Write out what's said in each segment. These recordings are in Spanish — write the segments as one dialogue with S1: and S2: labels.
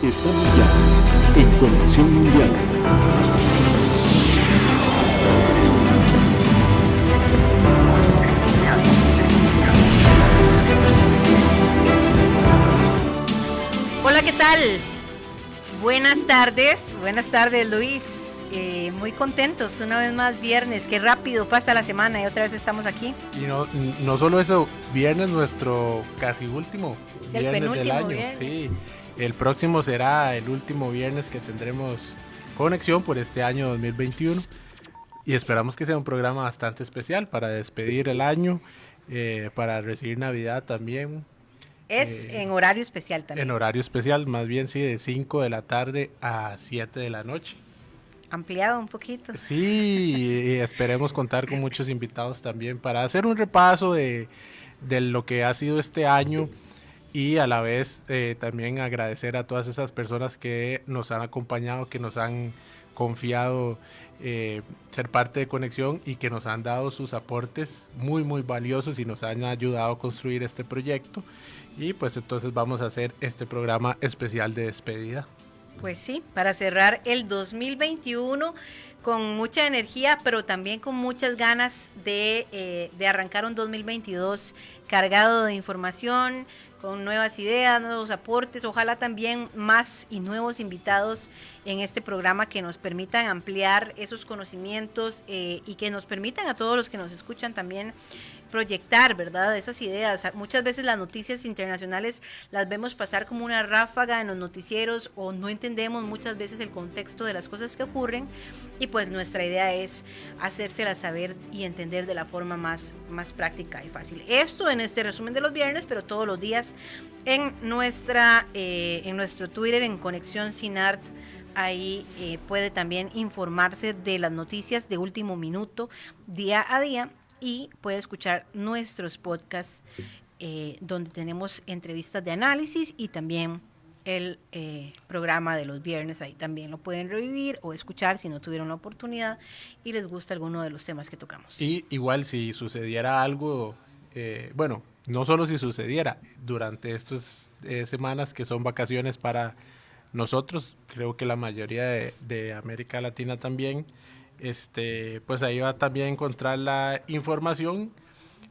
S1: Estamos ya en Conexión Mundial.
S2: Hola, ¿qué tal? Buenas tardes Luis. Muy contentos, una vez más viernes, qué rápido pasa la semana y otra vez estamos aquí.
S3: Y no solo eso, viernes nuestro casi último viernes del año.
S2: Viernes.
S3: Sí, el próximo será el último viernes que tendremos conexión por este año 2021 y esperamos que sea un programa bastante especial para despedir el año, para recibir Navidad también.
S2: Es en horario especial también.
S3: En horario especial, más bien sí, de 5 de la tarde a 7 de la noche.
S2: Ampliado un poquito.
S3: Sí, y esperemos contar con muchos invitados también para hacer un repaso de lo que ha sido este año y a la vez también agradecer a todas esas personas que nos han acompañado, que nos han confiado ser parte de Conexión y que nos han dado sus aportes muy muy valiosos y nos han ayudado a construir este proyecto. Y pues entonces vamos a hacer este programa especial de despedida.
S2: Pues sí, para cerrar el 2021 con mucha energía, pero también con muchas ganas de arrancar un 2022 cargado de información, con nuevas ideas, nuevos aportes, ojalá también más y nuevos invitados en este programa que nos permitan ampliar esos conocimientos y que nos permitan a todos los que nos escuchan también proyectar, ¿verdad?, esas ideas. Muchas veces las noticias internacionales las vemos pasar como una ráfaga en los noticieros o no entendemos muchas veces el contexto de las cosas que ocurren y pues nuestra idea es hacérselas saber y entender de la forma más práctica y fácil. Esto en este resumen de los viernes, pero todos los días en nuestro Twitter, en Conexión Sinart. Ahí puede también informarse de las noticias de último minuto, día a día. Y puede escuchar nuestros podcasts donde tenemos entrevistas de análisis y también el programa de los viernes. Ahí también lo pueden revivir o escuchar si no tuvieron la oportunidad y les gusta alguno de los temas que tocamos.
S3: Y igual si sucediera algo, bueno, no solo si sucediera, durante estas semanas que son vacaciones para nosotros, creo que la mayoría de América Latina también, pues ahí va también a encontrar la información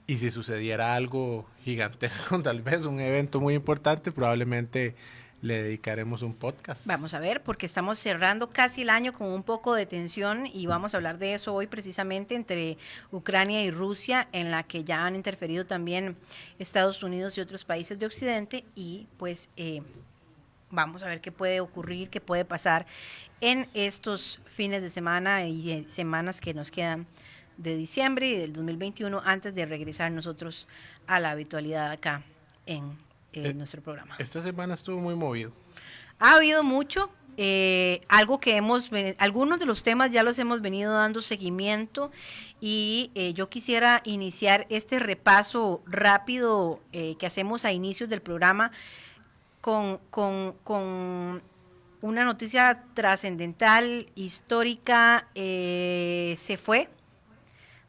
S3: y si sucediera algo gigantesco, tal vez un evento muy importante, probablemente le dedicaremos un podcast.
S2: Vamos a ver, porque estamos cerrando casi el año con un poco de tensión y vamos a hablar de eso hoy precisamente entre Ucrania y Rusia, en la que ya han interferido también Estados Unidos y otros países de Occidente y pues vamos a ver qué puede ocurrir, qué puede pasar en estos fines de semana y semanas que nos quedan de diciembre y del 2021 antes de regresar nosotros a la habitualidad acá en nuestro programa.
S3: Esta semana estuvo muy movido.
S2: Ha habido mucho, algo que algunos de los temas ya los hemos venido dando seguimiento y yo quisiera iniciar este repaso rápido que hacemos a inicios del programa con una noticia trascendental, histórica. Se fue,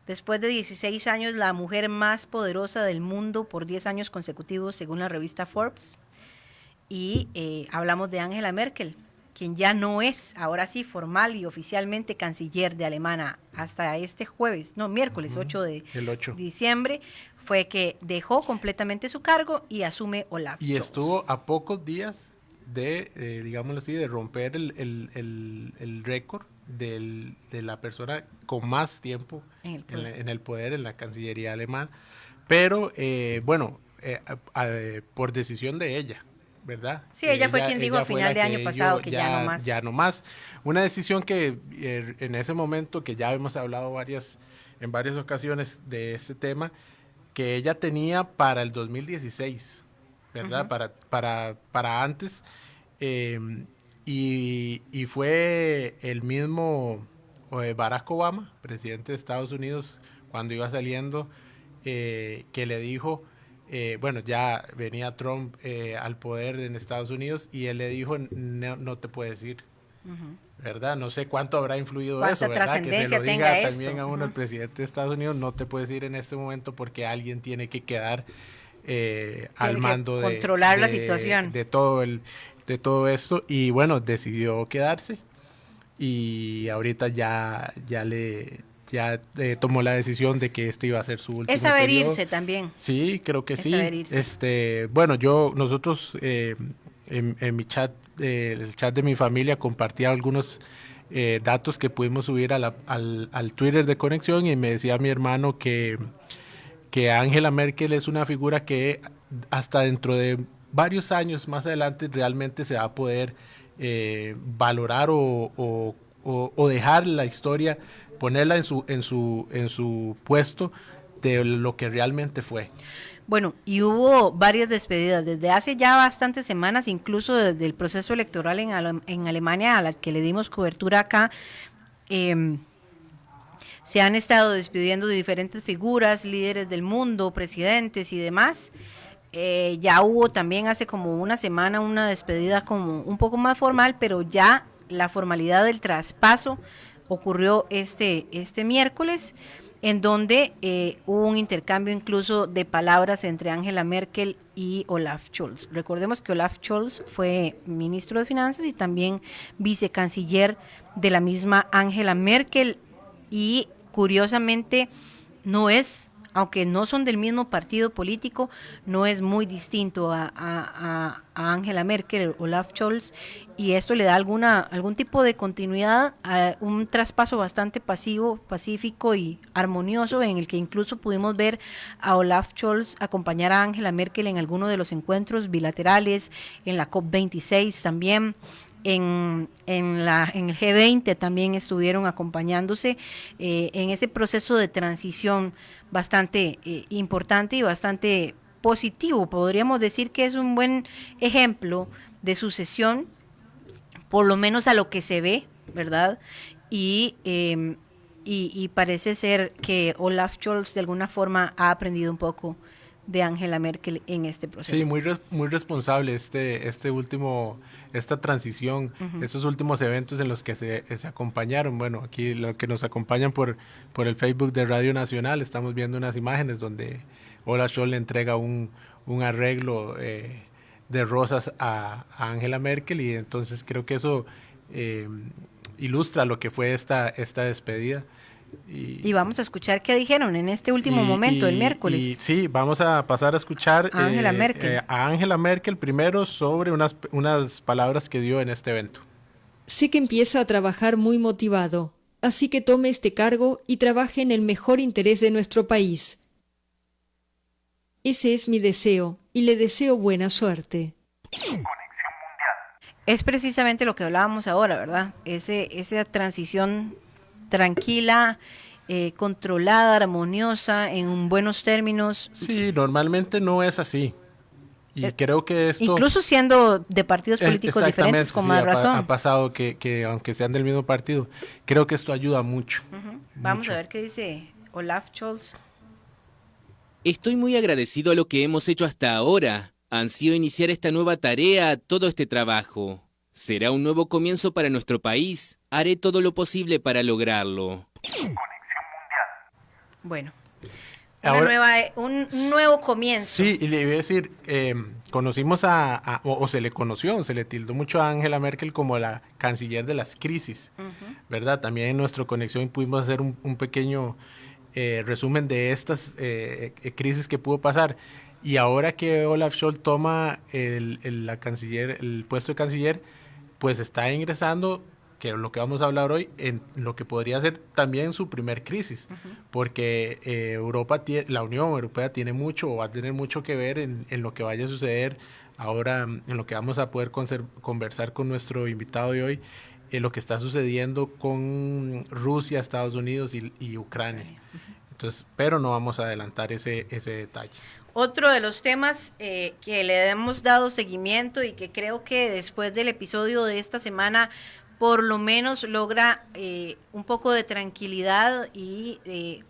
S2: después de 16 años, la mujer más poderosa del mundo por 10 años consecutivos, según la revista Forbes. Y hablamos de Angela Merkel, quien ya no es, ahora sí, formal y oficialmente canciller de Alemania hasta este miércoles 8 de diciembre, fue que dejó completamente su cargo y asume Olaf Scholz.
S3: Y estuvo a pocos días de, digámoslo así, de romper el récord de la persona con más tiempo en el poder, en la Cancillería alemana, pero por decisión de ella, ¿verdad?
S2: Sí, ella fue quien dijo a final de año pasado que ya no más.
S3: Ya no más. Una decisión que en ese momento, que ya hemos hablado en varias ocasiones de este tema, que ella tenía para el 2016, ¿verdad? Uh-huh. Para antes. Y fue el mismo Barack Obama, presidente de Estados Unidos, cuando iba saliendo, que le dijo, ya venía Trump al poder en Estados Unidos y él le dijo, no te puedes ir. Uh-huh. ¿Verdad? No sé cuánto habrá influido eso, ¿verdad? Que se lo diga también a uno, el presidente de Estados Unidos, no te puedes ir en este momento porque alguien tiene que quedar al mando
S2: controlar la situación
S3: de todo de todo esto y bueno, decidió quedarse y ahorita ya tomó la decisión de que este iba a ser su último
S2: Es saber
S3: periodo.
S2: irse también.
S3: Sí, creo que
S2: Es
S3: sí.
S2: saber irse.
S3: Bueno, nosotros en mi chat, el chat de mi familia, compartía algunos datos que pudimos subir al Twitter de Conexión y me decía mi hermano que Angela Merkel es una figura que hasta dentro de varios años más adelante realmente se va a poder valorar o dejar la historia, ponerla en su puesto de lo que realmente fue.
S2: Bueno, y hubo varias despedidas desde hace ya bastantes semanas, incluso desde el proceso electoral en Alemania, a la que le dimos cobertura acá. Se han estado despidiendo de diferentes figuras, líderes del mundo, presidentes y demás. Ya hubo también hace como una semana una despedida como un poco más formal, pero ya la formalidad del traspaso ocurrió este miércoles, en donde hubo un intercambio incluso de palabras entre Angela Merkel y Olaf Scholz. Recordemos que Olaf Scholz fue ministro de Finanzas y también vicecanciller de la misma Angela Merkel, y curiosamente aunque no son del mismo partido político, no es muy distinto a Angela Merkel, Olaf Scholz, y esto le da algún tipo de continuidad a un traspaso bastante pacífico y armonioso, en el que incluso pudimos ver a Olaf Scholz acompañar a Angela Merkel en alguno de los encuentros bilaterales, en la COP26 también. En el G20 también estuvieron acompañándose en ese proceso de transición bastante importante y bastante positivo. Podríamos decir que es un buen ejemplo de sucesión, por lo menos a lo que se ve, ¿verdad? Y parece ser que Olaf Scholz de alguna forma ha aprendido un poco de Angela Merkel en este proceso.
S3: Sí, muy responsable esta transición, estos últimos eventos en los que se acompañaron. Bueno, aquí los que nos acompañan por el Facebook de Radio Nacional, estamos viendo unas imágenes donde Olaf Scholz le entrega un arreglo de rosas a Angela Merkel, y entonces creo que eso ilustra lo que fue esta despedida.
S2: Y vamos a escuchar qué dijeron en este último momento, el miércoles.
S3: Sí, vamos a pasar a escuchar
S2: a Angela Merkel.
S3: A Angela Merkel primero sobre unas palabras que dio en este evento.
S4: Sé que empieza a trabajar muy motivado, así que tome este cargo y trabaje en el mejor interés de nuestro país. Ese es mi deseo y le deseo buena suerte.
S2: Es precisamente lo que hablábamos ahora, ¿verdad? Esa transición tranquila, controlada, armoniosa, en buenos términos.
S3: Sí, normalmente no es así. Y creo que esto...
S2: Incluso siendo de partidos políticos diferentes, con más razón.
S3: Ha pasado que aunque sean del mismo partido, creo que esto ayuda mucho.
S2: Vamos a ver qué dice Olaf Scholz.
S5: Estoy muy agradecido a lo que hemos hecho hasta ahora. Ansío iniciar esta nueva tarea, todo este trabajo. Será un nuevo comienzo para nuestro país. Haré todo lo posible para lograrlo.
S2: Bueno, un nuevo comienzo.
S3: Sí, y le iba a decir, conocimos o se le tildó mucho a Angela Merkel como la canciller de las crisis, ¿verdad? También en nuestra conexión pudimos hacer un pequeño resumen de estas crisis que pudo pasar. Y ahora que Olaf Scholz toma el puesto de canciller, pues está ingresando, que es lo que vamos a hablar hoy, en lo que podría ser también su primer crisis, porque la Unión Europea tiene mucho o va a tener mucho que ver en lo que vaya a suceder ahora, en lo que vamos a poder conversar con nuestro invitado de hoy, en lo que está sucediendo con Rusia, Estados Unidos y Ucrania. Entonces, pero no vamos a adelantar ese detalle.
S2: Otro de los temas que le hemos dado seguimiento y que creo que después del episodio de esta semana por lo menos logra un poco de tranquilidad y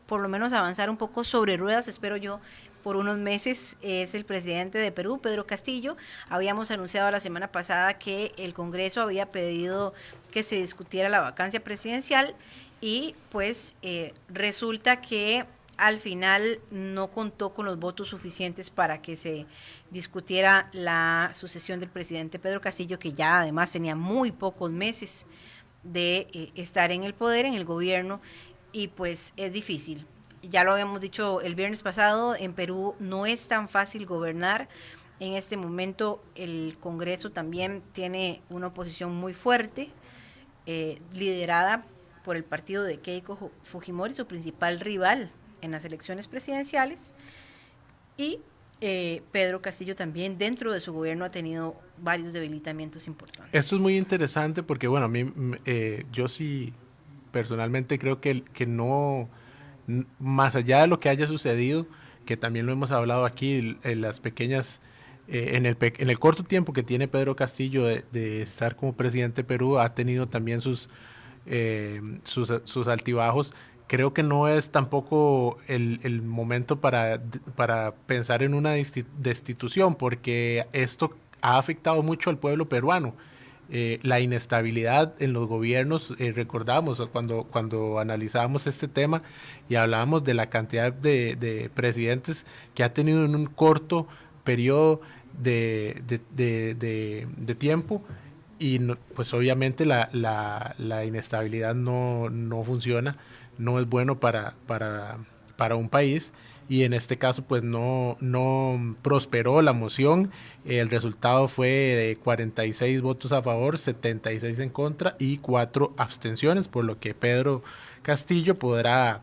S2: por lo menos avanzar un poco sobre ruedas, espero yo, por unos meses, es el presidente de Perú, Pedro Castillo. Habíamos anunciado la semana pasada que el Congreso había pedido que se discutiera la vacancia presidencial y pues resulta que al final no contó con los votos suficientes para que se discutiera la sucesión del presidente Pedro Castillo, que ya además tenía muy pocos meses de estar en el poder, en el gobierno, y pues es difícil. Ya lo habíamos dicho el viernes pasado, en Perú no es tan fácil gobernar. En este momento el Congreso también tiene una oposición muy fuerte, liderada por el partido de Keiko Fujimori, su principal rival en las elecciones presidenciales, y Pedro Castillo también dentro de su gobierno ha tenido varios debilitamientos importantes.
S3: Esto es muy interesante porque, bueno, a mí, yo sí personalmente creo que no, más allá de lo que haya sucedido, que también lo hemos hablado aquí, en las pequeñas, en el corto tiempo que tiene Pedro Castillo de estar como presidente de Perú, ha tenido también sus altibajos. Creo que no es tampoco el momento para pensar en una destitución, porque esto ha afectado mucho al pueblo peruano. La inestabilidad en los gobiernos, recordamos cuando analizábamos este tema y hablábamos de la cantidad de presidentes que ha tenido en un corto periodo de tiempo, y no, pues obviamente la inestabilidad no funciona, no es bueno para un país, y en este caso pues no prosperó la moción. El resultado fue de 46 votos a favor, 76 en contra y 4 abstenciones, por lo que Pedro Castillo podrá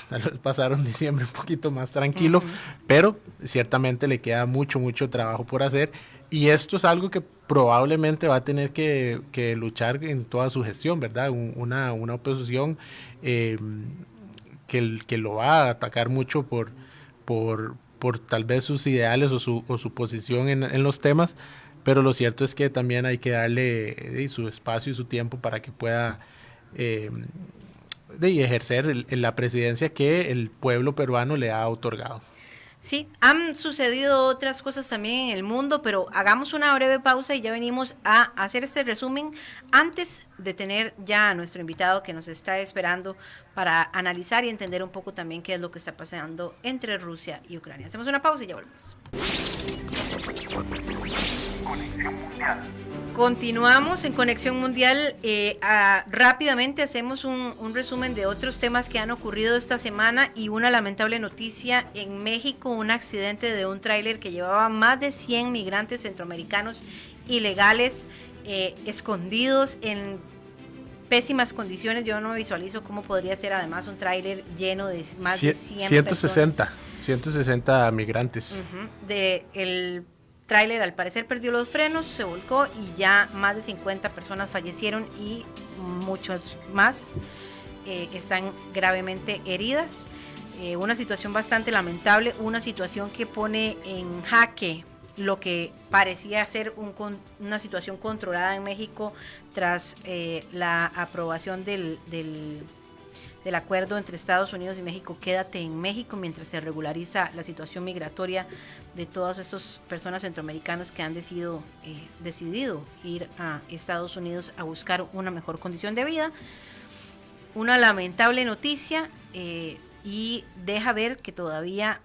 S3: tal vez pasar un diciembre un poquito más tranquilo, pero ciertamente le queda mucho trabajo por hacer, y esto es algo que probablemente va a tener que luchar en toda su gestión, ¿verdad? Una oposición que lo va a atacar mucho por tal vez sus ideales o su posición en los temas, pero lo cierto es que también hay que darle su espacio y su tiempo para que pueda ejercer la presidencia que el pueblo peruano le ha otorgado.
S2: Sí, han sucedido otras cosas también en el mundo, pero hagamos una breve pausa y ya venimos a hacer este resumen antes de tener ya a nuestro invitado que nos está esperando para analizar y entender un poco también qué es lo que está pasando entre Rusia y Ucrania. Hacemos una pausa y ya volvemos. Conexión Mundial. Continuamos en Conexión Mundial. Rápidamente hacemos un resumen de otros temas que han ocurrido esta semana, y una lamentable noticia en México: un accidente de un tráiler que llevaba más de 100 migrantes centroamericanos ilegales escondidos en pésimas condiciones. Yo no visualizo cómo podría ser además un tráiler lleno de más de
S3: 160 migrantes.
S2: El tráiler al parecer perdió los frenos, se volcó y ya más de 50 personas fallecieron y muchos más están gravemente heridas. Una situación bastante lamentable, una situación que pone en jaque lo que parecía ser una situación controlada en México tras la aprobación del acuerdo entre Estados Unidos y México, Quédate en México, mientras se regulariza la situación migratoria de todas estas personas centroamericanas que han decidido ir a Estados Unidos a buscar una mejor condición de vida. Una lamentable noticia, y deja ver que todavía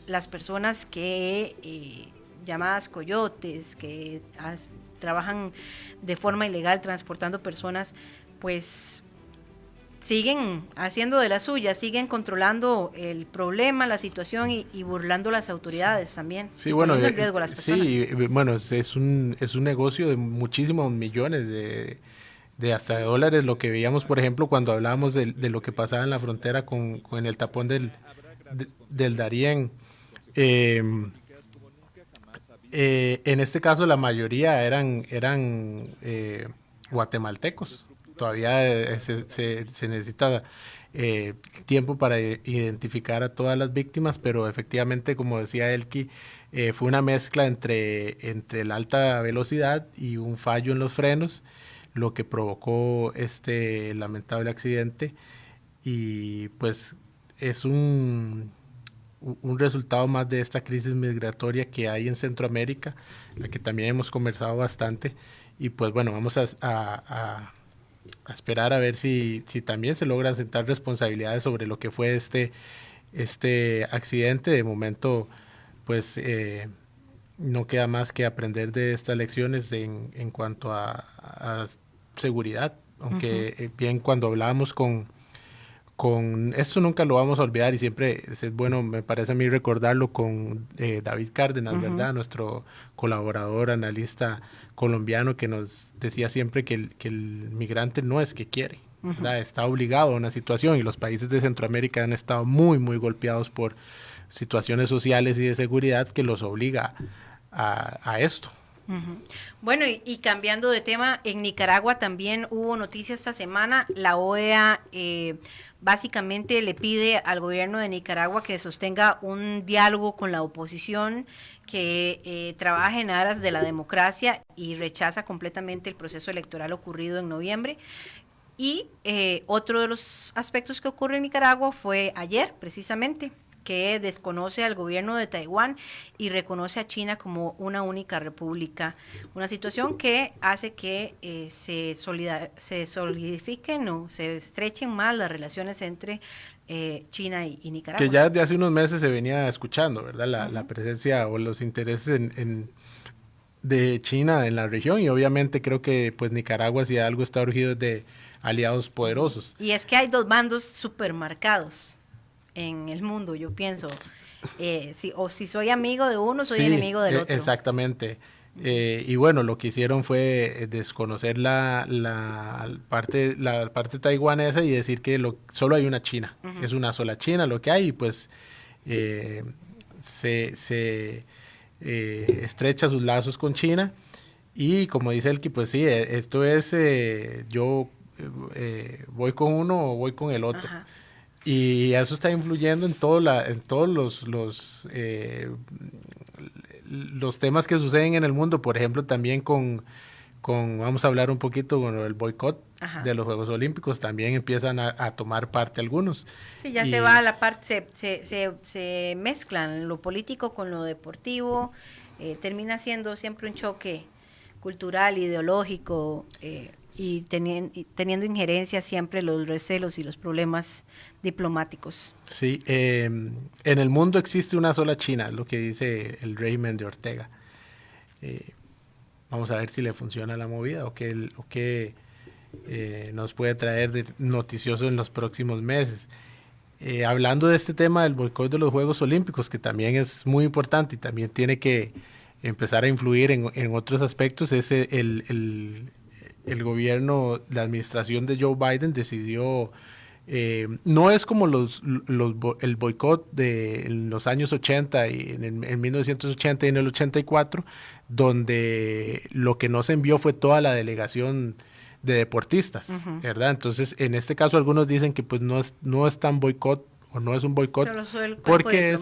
S2: las personas que llamadas coyotes, que trabajan de forma ilegal transportando personas, pues siguen haciendo de la suya, siguen controlando el problema, la situación y burlando las autoridades también.
S3: Sí, bueno,
S2: en riesgo a las personas.
S3: Sí, bueno, es un negocio de muchísimos millones de hasta de dólares, lo que veíamos, por ejemplo, cuando hablábamos de lo que pasaba en la frontera con el tapón del Darién. En este caso la mayoría eran guatemaltecos. Todavía se necesita tiempo para identificar a todas las víctimas, pero efectivamente, como decía Elki, fue una mezcla entre la alta velocidad y un fallo en los frenos, lo que provocó este lamentable accidente, y pues es un resultado más de esta crisis migratoria que hay en Centroamérica, la que también hemos conversado bastante, y pues bueno, vamos a a esperar a ver si también se logran sentar responsabilidades sobre lo que fue este accidente. De momento, pues no queda más que aprender de estas lecciones en cuanto a seguridad, aunque bien cuando hablábamos con esto nunca lo vamos a olvidar y siempre es bueno, me parece a mí recordarlo con David Cárdenas, ¿verdad? Nuestro colaborador, analista colombiano que nos decía siempre que el migrante no es que quiere, ¿verdad? Está obligado a una situación y los países de Centroamérica han estado muy, muy golpeados por situaciones sociales y de seguridad que los obliga a esto.
S2: Bueno, y cambiando de tema, en Nicaragua también hubo noticias esta semana. La OEA básicamente le pide al gobierno de Nicaragua que sostenga un diálogo con la oposición, que trabaje en aras de la democracia y rechaza completamente el proceso electoral ocurrido en noviembre. Y otro de los aspectos que ocurre en Nicaragua fue ayer, precisamente, que desconoce al gobierno de Taiwán y reconoce a China como una única república. Una situación que hace que se solidifiquen o se estrechen más las relaciones entre China y Nicaragua.
S3: Que ya desde hace unos meses se venía escuchando, ¿verdad? La presencia o los intereses de China en la región, y obviamente creo que pues Nicaragua, si algo está urgido, de aliados poderosos.
S2: Y es que hay dos bandos supermarcados en el mundo, yo pienso. Si soy amigo de uno, soy enemigo del otro.
S3: Exactamente. Y bueno, lo que hicieron fue desconocer la parte taiwanesa y decir que solo hay una China. Es una sola China lo que hay, y pues se estrecha sus lazos con China. Y como dice Elki, pues sí, esto es yo voy con uno o voy con el otro. Ajá. Y eso está influyendo en todos los temas que suceden en el mundo. Por ejemplo, también vamos a hablar un poquito con el boicot de los Juegos Olímpicos. También empiezan a tomar parte algunos.
S2: Sí, ya se va a la parte, se mezclan lo político con lo deportivo. Termina siendo siempre un choque cultural, ideológico, y teniendo injerencia siempre los recelos y los problemas diplomáticos.
S3: Sí, en el mundo existe una sola China, es lo que dice el régimen de Ortega. Vamos a ver si le funciona la movida o qué nos puede traer de noticioso en los próximos meses. Hablando de este tema del boicot de los Juegos Olímpicos, que también es muy importante y también tiene que empezar a influir en otros aspectos, es el gobierno, la administración de Joe Biden decidió, no es como el boicot de en los años 80 y en 1980 y en el 84, donde lo que no se envió fue toda la delegación de deportistas, ¿verdad? Entonces, en este caso algunos dicen que pues no es tan boicot, o no es un boicot, porque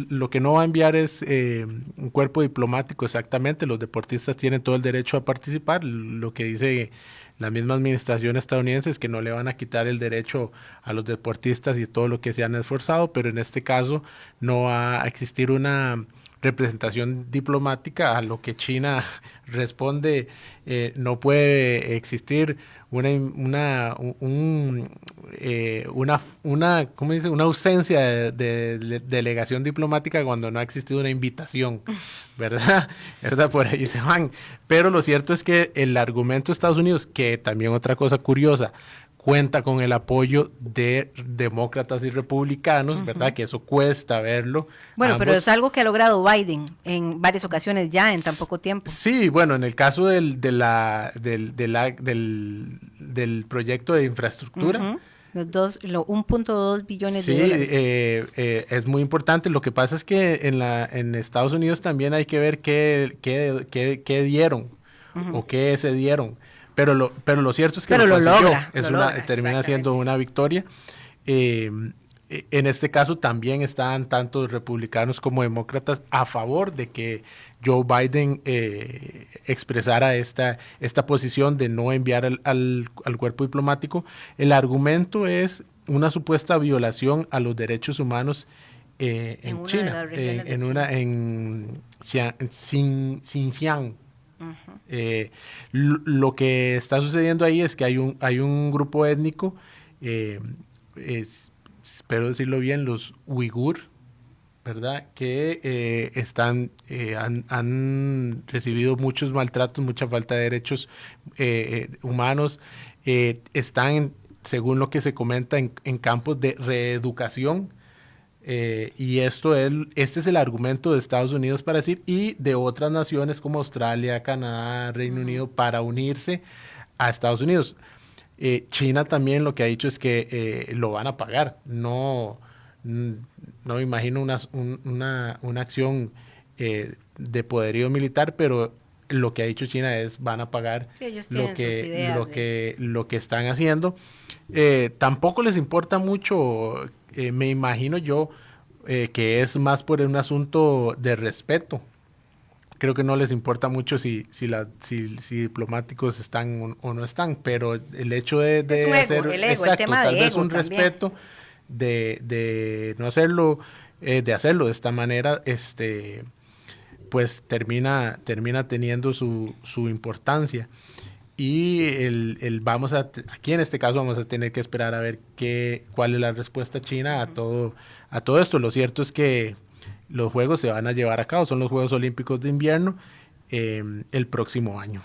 S3: lo que no va a enviar es un cuerpo diplomático exactamente. Los deportistas tienen todo el derecho a participar. Lo que dice la misma administración estadounidense es que no le van a quitar el derecho a los deportistas y todo lo que se han esforzado, pero en este caso no va a existir una representación diplomática. A lo que China responde, no puede existir una ausencia de delegación diplomática cuando no ha existido una invitación, ¿verdad? Por ahí se van. Pero lo cierto es que el argumento de Estados Unidos, que también otra cosa curiosa, cuenta con el apoyo de demócratas y republicanos, ¿verdad? Que eso cuesta verlo.
S2: Bueno, pero es algo que ha logrado Biden en varias ocasiones ya en tan poco tiempo.
S3: Sí, bueno, en el caso del proyecto de infraestructura.
S2: Los 1.2 billones de dólares.
S3: Es muy importante. Lo que pasa es que en Estados Unidos también hay que ver qué dieron o qué se dieron. Pero lo cierto es que termina siendo una victoria. En este caso también están tanto republicanos como demócratas a favor de que Joe Biden expresara esta posición de no enviar al cuerpo diplomático. El argumento es una supuesta violación a los derechos humanos en China, en Xinjiang. Lo que está sucediendo ahí es que hay un grupo étnico, espero decirlo bien, los uigur, ¿verdad? Que han recibido muchos maltratos, mucha falta de derechos humanos. Están, según lo que se comenta, en campos de reeducación. Y este es el argumento de Estados Unidos para decir, y de otras naciones como Australia, Canadá, Reino Unido, para unirse a Estados Unidos. China también lo que ha dicho es que lo van a pagar. No me imagino una acción de poderío militar, pero lo que ha dicho China es van a pagar
S2: Sí, ellos tienen sus ideas
S3: lo que están haciendo. Tampoco les importa mucho, me imagino yo, que es más por un asunto de respeto. Creo que no les importa mucho si diplomáticos están o no están, pero el hecho de
S2: Es un ego, el ego, el tema de
S3: tal vez
S2: ego
S3: un
S2: también.
S3: respeto de no hacerlo, de hacerlo de esta manera, pues termina teniendo su importancia. Y aquí en este caso vamos a tener que esperar a ver cuál es la respuesta china a todo esto. Lo cierto es que los Juegos se van a llevar a cabo, son los Juegos Olímpicos de Invierno el próximo año.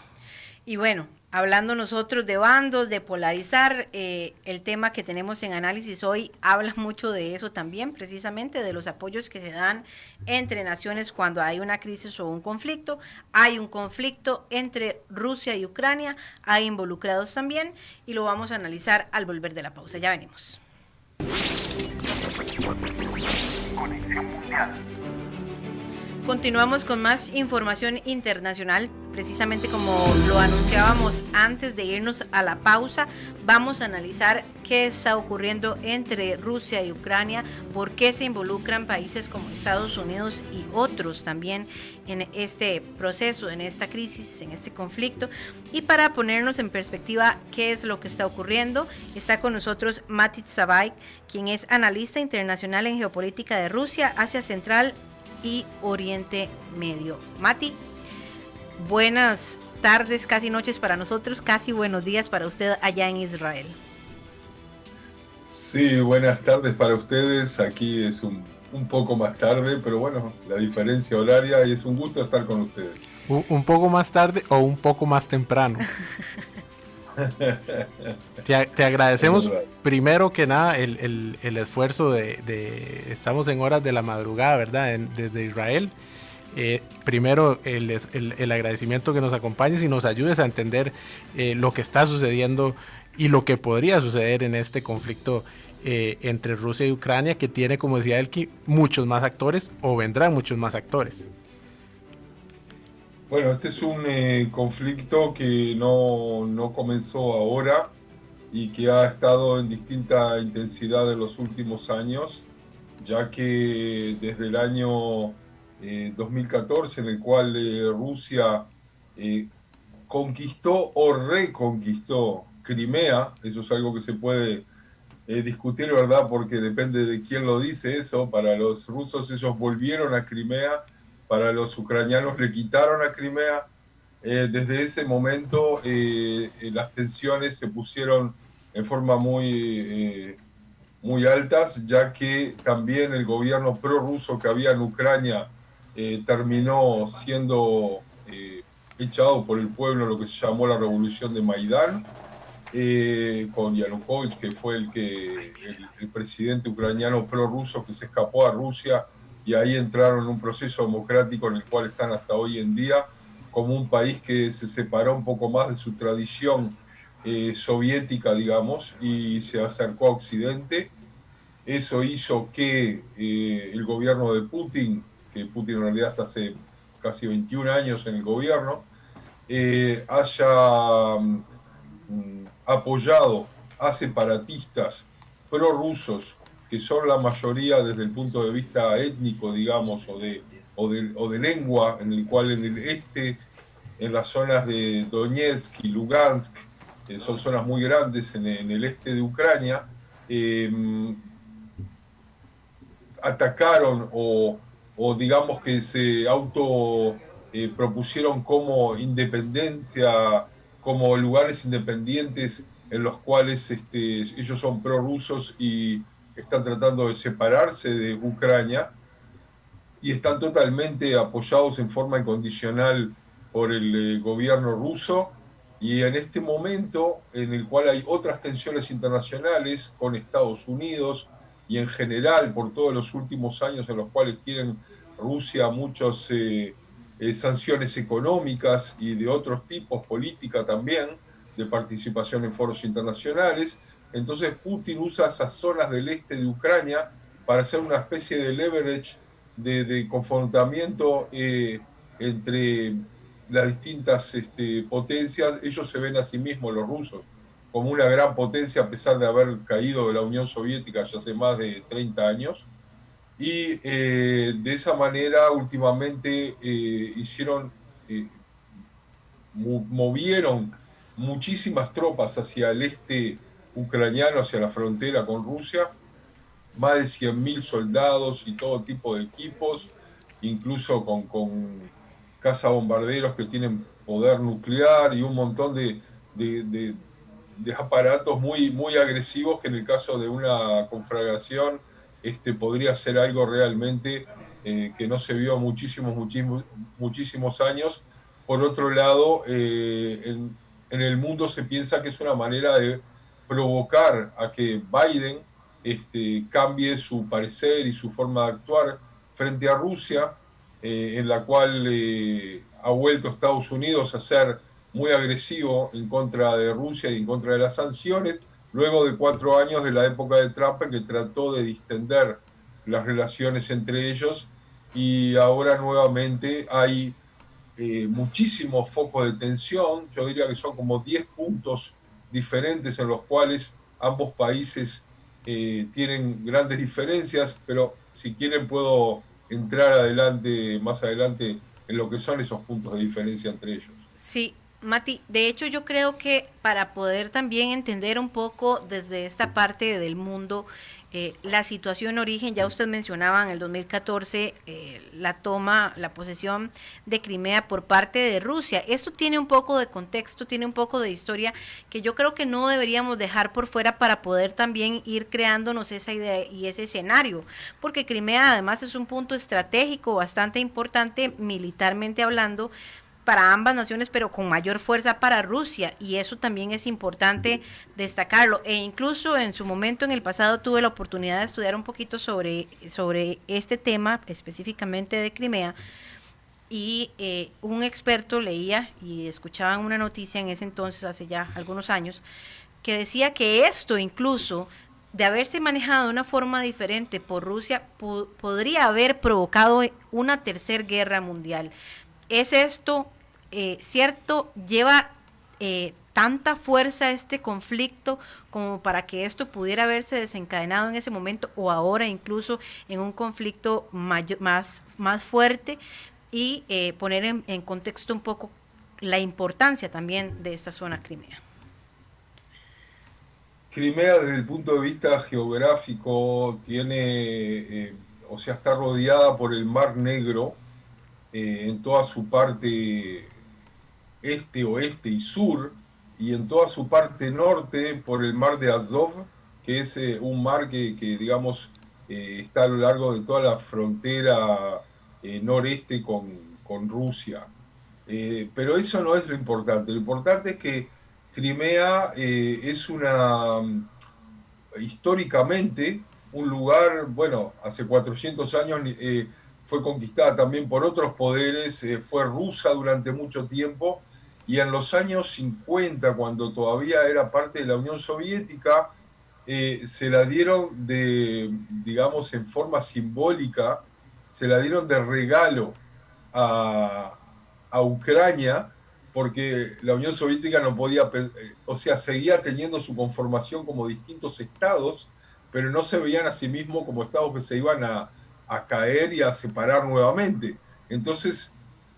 S2: Y bueno, hablando nosotros de bandos, de polarizar, el tema que tenemos en análisis hoy habla mucho de eso también, precisamente de los apoyos que se dan entre naciones cuando hay una crisis o un conflicto. Hay un conflicto entre Rusia y Ucrania, hay involucrados también, y lo vamos a analizar al volver de la pausa. Ya venimos. Continuamos con más información internacional, precisamente como lo anunciábamos antes de irnos a la pausa. Vamos a analizar qué está ocurriendo entre Rusia y Ucrania, por qué se involucran países como Estados Unidos y otros también en este proceso, en esta crisis, en este conflicto. Y para ponernos en perspectiva qué es lo que está ocurriendo, está con nosotros Mati Tsabaik, quien es analista internacional en geopolítica de Rusia, Asia Central y Oriente Medio. Mati, buenas tardes, casi noches para nosotros, casi buenos días para usted allá en Israel.
S6: Sí, buenas tardes para ustedes. Aquí es un poco más tarde, pero bueno, la diferencia horaria, y es un gusto estar con ustedes.
S3: Un poco más tarde o un poco más temprano. Te agradecemos primero que nada el esfuerzo estamos en horas de la madrugada, ¿verdad? Desde Israel. Primero el agradecimiento que nos acompañes y nos ayudes a entender lo que está sucediendo y lo que podría suceder en este conflicto entre Rusia y Ucrania, que tiene, como decía Elki, muchos más actores, o vendrán muchos más actores.
S6: Bueno, este es un conflicto que no comenzó ahora y que ha estado en distinta intensidad en los últimos años, ya que desde el año 2014, en el cual Rusia conquistó o reconquistó Crimea, eso es algo que se puede discutir, ¿verdad? Porque depende de quién lo dice eso. Para los rusos ellos volvieron a Crimea, para los ucranianos le quitaron a Crimea. Desde ese momento las tensiones se pusieron en forma muy altas, ya que también el gobierno prorruso que había en Ucrania terminó siendo echado por el pueblo, lo que se llamó la revolución de Maidán, con Yanukovych, que fue el presidente ucraniano prorruso que se escapó a Rusia, y ahí entraron en un proceso democrático en el cual están hasta hoy en día, como un país que se separó un poco más de su tradición soviética, digamos, y se acercó a Occidente. Eso hizo que el gobierno de Putin, que Putin en realidad está hace casi 21 años en el gobierno, haya apoyado a separatistas prorrusos, que son la mayoría desde el punto de vista étnico, digamos, o de lengua, en el cual en el este, en las zonas de Donetsk y Lugansk, son zonas muy grandes en el este de Ucrania, atacaron o digamos que se propusieron como independencia, como lugares independientes en los cuales ellos son prorrusos y están tratando de separarse de Ucrania y están totalmente apoyados en forma incondicional por el gobierno ruso. Y en este momento en el cual hay otras tensiones internacionales con Estados Unidos y en general por todos los últimos años en los cuales tienen Rusia muchas sanciones económicas y de otros tipos, política también, de participación en foros internacionales. Entonces Putin usa esas zonas del este de Ucrania para hacer una especie de leverage, de confrontamiento entre las distintas potencias. Ellos se ven a sí mismos, los rusos, como una gran potencia a pesar de haber caído de la Unión Soviética ya hace más de 30 años. Y de esa manera últimamente movieron muchísimas tropas hacia el este ucraniano, hacia la frontera con Rusia, más de 100.000 soldados y todo tipo de equipos, incluso con cazabombarderos que tienen poder nuclear y un montón de aparatos muy, muy agresivos que en el caso de una conflagración podría ser algo realmente que no se vio muchísimos años. Por otro lado, en el mundo se piensa que es una manera de provocar a que Biden cambie su parecer y su forma de actuar frente a Rusia, en la cual ha vuelto Estados Unidos a ser muy agresivo en contra de Rusia y en contra de las sanciones, luego de 4 años de la época de Trump en que trató de distender las relaciones entre ellos, y ahora nuevamente hay muchísimos focos de tensión. Yo diría que son como 10 puntos diferentes en los cuales ambos países tienen grandes diferencias, pero si quieren puedo entrar más adelante en lo que son esos puntos de diferencia entre ellos.
S2: Sí, Mati, de hecho yo creo que para poder también entender un poco desde esta parte del mundo la situación origen, ya usted mencionaba en el 2014 la posesión de Crimea por parte de Rusia. Esto tiene un poco de contexto, tiene un poco de historia que yo creo que no deberíamos dejar por fuera para poder también ir creándonos esa idea y ese escenario, porque Crimea además es un punto estratégico bastante importante militarmente hablando para ambas naciones, pero con mayor fuerza para Rusia, y eso también es importante destacarlo. E incluso en su momento, en el pasado, tuve la oportunidad de estudiar un poquito sobre este tema, específicamente de Crimea, y un experto leía y escuchaba una noticia en ese entonces, hace ya algunos años, que decía que esto incluso de haberse manejado de una forma diferente por Rusia, podría haber provocado una tercera guerra mundial. ¿Es esto cierto? ¿Lleva tanta fuerza este conflicto como para que esto pudiera haberse desencadenado en ese momento o ahora incluso en un conflicto más fuerte? Y poner en contexto un poco la importancia también de esta zona Crimea.
S6: Crimea desde el punto de vista geográfico está rodeada por el Mar Negro, en toda su parte este, oeste y sur, y en toda su parte norte por el mar de Azov, que es un mar que digamos, está a lo largo de toda la frontera noreste con Rusia. Pero eso no es lo importante. Lo importante es que Crimea es históricamente un lugar, bueno, hace 400 años fue conquistada también por otros poderes, fue rusa durante mucho tiempo, y en los años 50, cuando todavía era parte de la Unión Soviética, se la dieron digamos, en forma simbólica, se la dieron de regalo a Ucrania, porque la Unión Soviética no podía, seguía teniendo su conformación como distintos estados, pero no se veían a sí mismos como estados que se iban a caer y a separar nuevamente. Entonces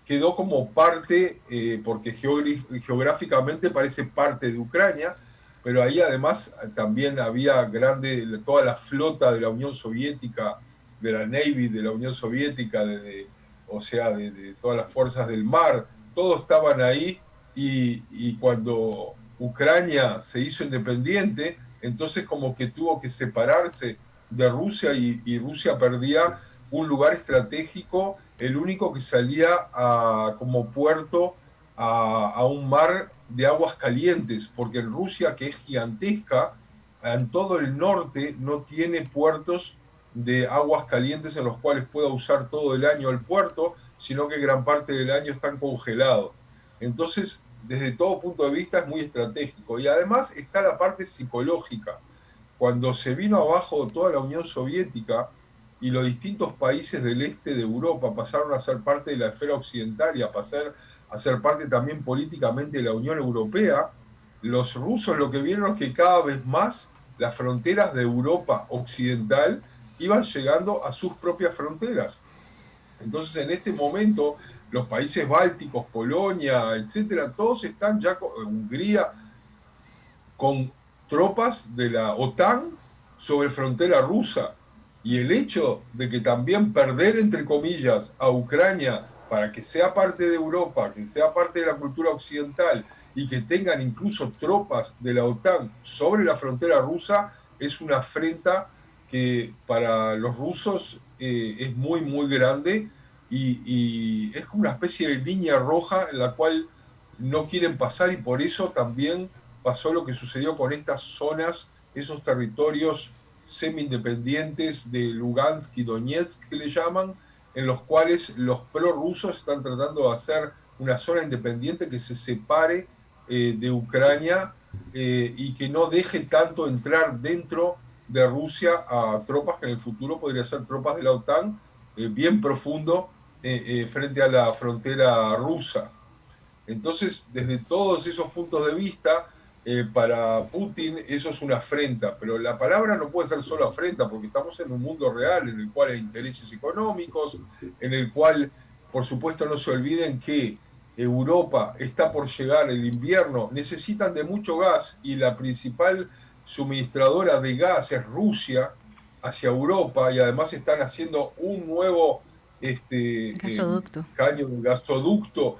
S6: quedó como parte, porque geográficamente parece parte de Ucrania, pero ahí además también había toda la flota de la Unión Soviética, de la Navy de la Unión Soviética, o sea, de todas las fuerzas del mar, todos estaban ahí, y cuando Ucrania se hizo independiente, entonces como que tuvo que separarse de Rusia, y Rusia perdía un lugar estratégico, el único que salía como puerto a un mar de aguas calientes, porque en Rusia, que es gigantesca, en todo el norte no tiene puertos de aguas calientes en los cuales pueda usar todo el año el puerto, sino que gran parte del año están congelados. Entonces, desde todo punto de vista es muy estratégico. Y además está la parte psicológica. Cuando se vino abajo toda la Unión Soviética y los distintos países del este de Europa pasaron a ser parte de la esfera occidental y a ser parte también políticamente de la Unión Europea, los rusos lo que vieron es que cada vez más las fronteras de Europa occidental iban llegando a sus propias fronteras. Entonces, en este momento, los países bálticos, Polonia, etcétera, todos están ya, Hungría, con tropas de la OTAN sobre frontera rusa. Y el hecho de que también perder, entre comillas, a Ucrania para que sea parte de Europa, que sea parte de la cultura occidental, y que tengan incluso tropas de la OTAN sobre la frontera rusa, es una afrenta que para los rusos es muy, muy grande, y es como una especie de línea roja en la cual no quieren pasar, y por eso también pasó lo que sucedió con estas zonas, esos territorios semi-independientes de Lugansk y Donetsk, que le llaman, en los cuales los prorrusos están tratando de hacer una zona independiente que se separe de Ucrania, y que no deje tanto entrar dentro de Rusia a tropas que en el futuro podrían ser tropas de la OTAN, bien profundo frente a la frontera rusa. Entonces, desde todos esos puntos de vista, para Putin eso es una afrenta, pero la palabra no puede ser solo afrenta, porque estamos en un mundo real en el cual hay intereses económicos, en el cual, por supuesto, no se olviden que Europa está por llegar el invierno, necesitan de mucho gas, y la principal suministradora de gas es Rusia hacia Europa, y además están haciendo un nuevo gasoducto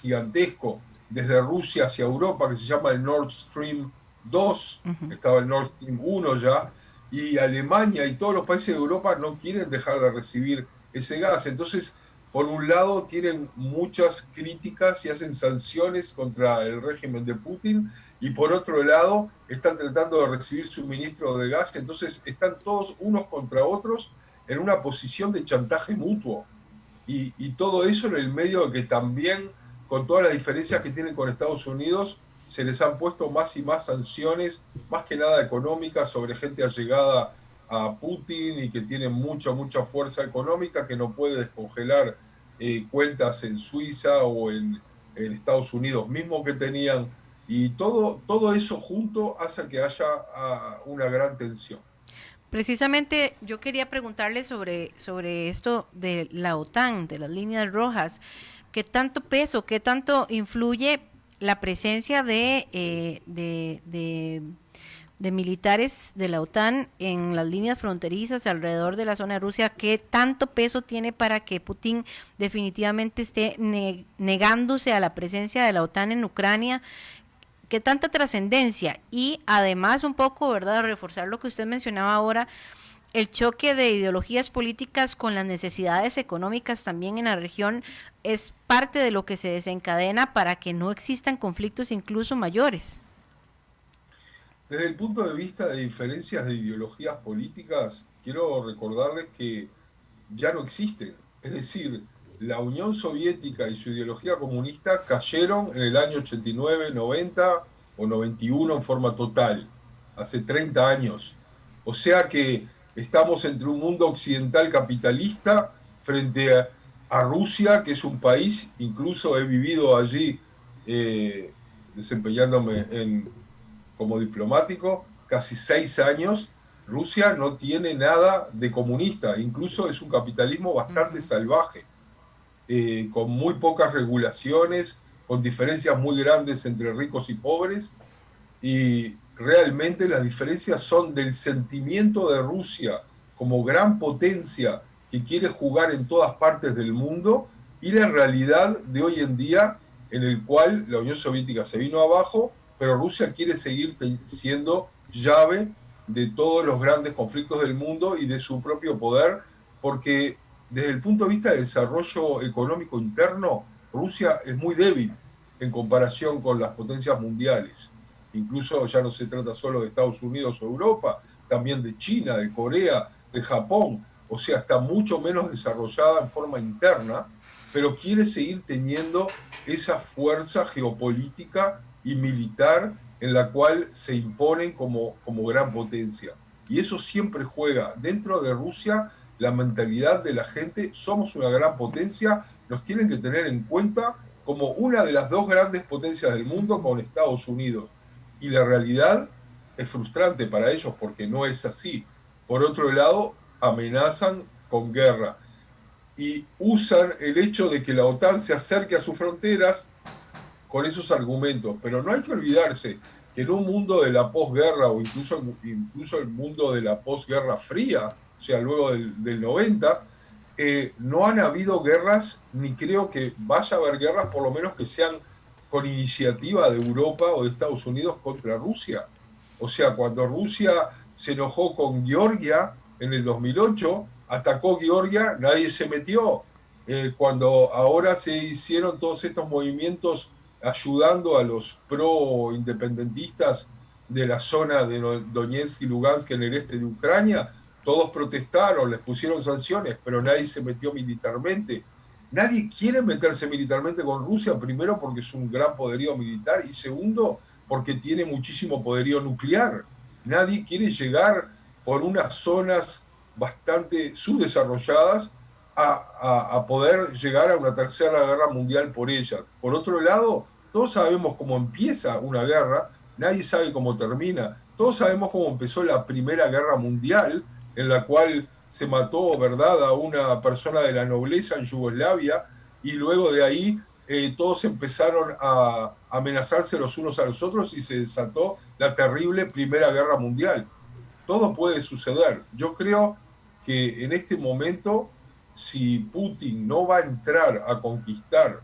S6: gigantesco desde Rusia hacia Europa, que se llama el Nord Stream 2, estaba el Nord Stream 1 ya, y Alemania y todos los países de Europa no quieren dejar de recibir ese gas. Entonces, por un lado, tienen muchas críticas y hacen sanciones contra el régimen de Putin, y por otro lado, están tratando de recibir suministro de gas. Entonces, están todos unos contra otros en una posición de chantaje mutuo. Y todo eso en el medio de que también, con todas las diferencias que tienen con Estados Unidos, se les han puesto más y más sanciones, más que nada económicas, sobre gente allegada a Putin y que tiene mucha fuerza económica, que no puede descongelar cuentas en Suiza o en Estados Unidos mismo que tenían, y todo eso junto hace que haya una gran tensión.
S2: Precisamente yo quería preguntarle sobre esto de la OTAN, de las líneas rojas. ¿Qué tanto peso, qué tanto influye la presencia de militares de la OTAN en las líneas fronterizas alrededor de la zona de Rusia? ¿Qué tanto peso tiene para que Putin definitivamente esté negándose a la presencia de la OTAN en Ucrania? ¿Qué tanta trascendencia? Y además, un poco, ¿verdad?, reforzar lo que usted mencionaba ahora, el choque de ideologías políticas con las necesidades económicas también en la región es parte de lo que se desencadena para que no existan conflictos incluso mayores.
S6: Desde el punto de vista de diferencias de ideologías políticas, quiero recordarles que ya no existen. Es decir, la Unión Soviética y su ideología comunista cayeron en el año 89, 90 o 91 en forma total, hace 30 años. O sea que estamos entre un mundo occidental capitalista frente a Rusia, que es un país, incluso he vivido allí desempeñándome como diplomático casi 6 años. Rusia no tiene nada de comunista, incluso es un capitalismo bastante salvaje, con muy pocas regulaciones, con diferencias muy grandes entre ricos y pobres, y realmente las diferencias son del sentimiento de Rusia como gran potencia que quiere jugar en todas partes del mundo, y la realidad de hoy en día, en el cual la Unión Soviética se vino abajo, pero Rusia quiere seguir siendo llave de todos los grandes conflictos del mundo y de su propio poder, porque desde el punto de vista del desarrollo económico interno, Rusia es muy débil en comparación con las potencias mundiales. Incluso ya no se trata solo de Estados Unidos o Europa, también de China, de Corea, de Japón. O sea, está mucho menos desarrollada en forma interna, pero quiere seguir teniendo esa fuerza geopolítica y militar en la cual se imponen como gran potencia. Y eso siempre juega dentro de Rusia la mentalidad de la gente: somos una gran potencia, nos tienen que tener en cuenta como una de las dos grandes potencias del mundo con Estados Unidos. Y la realidad es frustrante para ellos porque no es así. Por otro lado, amenazan con guerra y usan el hecho de que la OTAN se acerque a sus fronteras con esos argumentos. Pero no hay que olvidarse que en un mundo de la posguerra, o incluso el mundo de la posguerra fría, o sea, luego del 90, no han habido guerras, ni creo que vaya a haber guerras, por lo menos que sean con iniciativa de Europa o de Estados Unidos contra Rusia. O sea, cuando Rusia se enojó con Georgia en el 2008, atacó Georgia, nadie se metió. Cuando ahora se hicieron todos estos movimientos ayudando a los pro-independentistas de la zona de Donetsk y Lugansk en el este de Ucrania, todos protestaron, les pusieron sanciones, pero nadie se metió militarmente. Nadie quiere meterse militarmente con Rusia, primero porque es un gran poderío militar y segundo porque tiene muchísimo poderío nuclear. Nadie quiere llegar por unas zonas bastante subdesarrolladas a poder llegar a una tercera guerra mundial por ellas. Por otro lado, todos sabemos cómo empieza una guerra, nadie sabe cómo termina. Todos sabemos cómo empezó la Primera Guerra Mundial, en la cual se mató, ¿verdad?, a una persona de la nobleza en Yugoslavia, y luego de ahí todos empezaron a amenazarse los unos a los otros y se desató la terrible Primera Guerra Mundial. Todo puede suceder. Yo creo que en este momento, si Putin no va a entrar a conquistar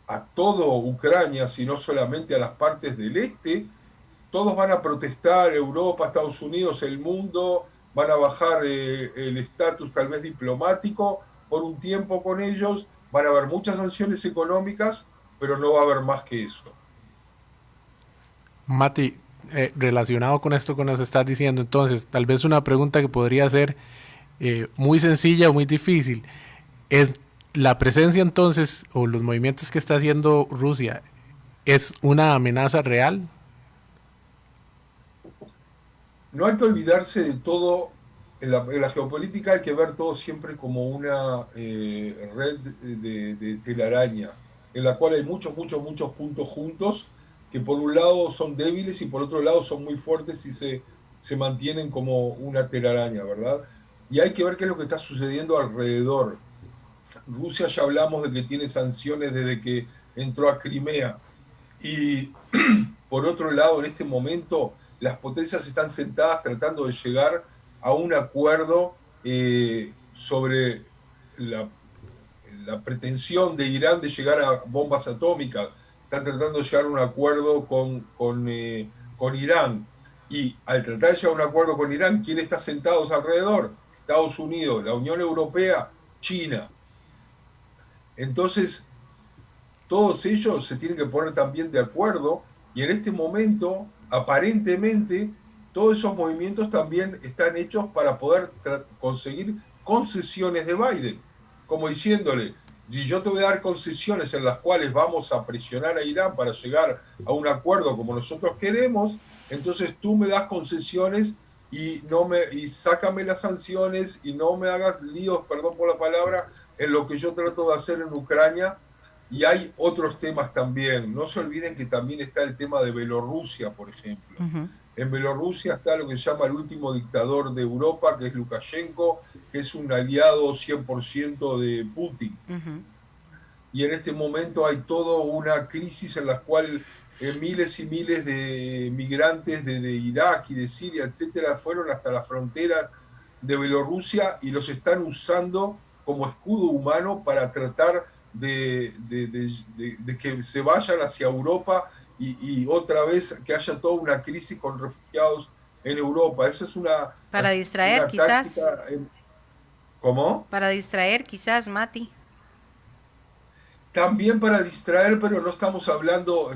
S6: a todo Ucrania, sino solamente a las partes del este, todos van a protestar, Europa, Estados Unidos, el mundo, van a bajar el estatus tal vez diplomático por un tiempo con ellos, van a haber muchas sanciones económicas, pero no va a haber más que eso.
S3: Mati, relacionado con esto que nos estás diciendo, entonces, tal vez una pregunta que podría ser muy sencilla o muy difícil, es la presencia entonces, o los movimientos que está haciendo Rusia, ¿es una amenaza real?
S6: No hay que olvidarse de todo, en la geopolítica hay que ver todo siempre como una red de telaraña, en la cual hay muchos puntos juntos, que por un lado son débiles y por otro lado son muy fuertes y se mantienen como una telaraña, ¿verdad? Y hay que ver qué es lo que está sucediendo alrededor. Rusia, ya hablamos de que tiene sanciones desde que entró a Crimea, y por otro lado, en este momento, las potencias están sentadas tratando de llegar a un acuerdo sobre la pretensión de Irán de llegar a bombas atómicas. Están tratando de llegar a un acuerdo con Irán. Y al tratar de llegar a un acuerdo con Irán, ¿quién está sentados alrededor? Estados Unidos, la Unión Europea, China. Entonces, todos ellos se tienen que poner también de acuerdo, y en este momento, aparentemente, todos esos movimientos también están hechos para poder conseguir concesiones de Biden, como diciéndole: si yo te voy a dar concesiones en las cuales vamos a presionar a Irán para llegar a un acuerdo como nosotros queremos, entonces tú me das concesiones y sácame las sanciones y no me hagas líos, perdón por la palabra, en lo que yo trato de hacer en Ucrania. Y hay otros temas también. No se olviden que también está el tema de Bielorrusia, por ejemplo. Uh-huh. En Bielorrusia está lo que se llama el último dictador de Europa, que es Lukashenko, que es un aliado 100% de Putin. Uh-huh. Y en este momento hay toda una crisis en la cual miles y miles de migrantes de Irak y de Siria, etcétera, fueron hasta las fronteras de Bielorrusia y los están usando como escudo humano para tratar de que se vayan hacia Europa y otra vez que haya toda una crisis con refugiados en Europa. Esa es
S2: para distraer, quizás.
S6: ¿Cómo?
S2: Para distraer, quizás, Mati.
S6: También para distraer, pero no estamos hablando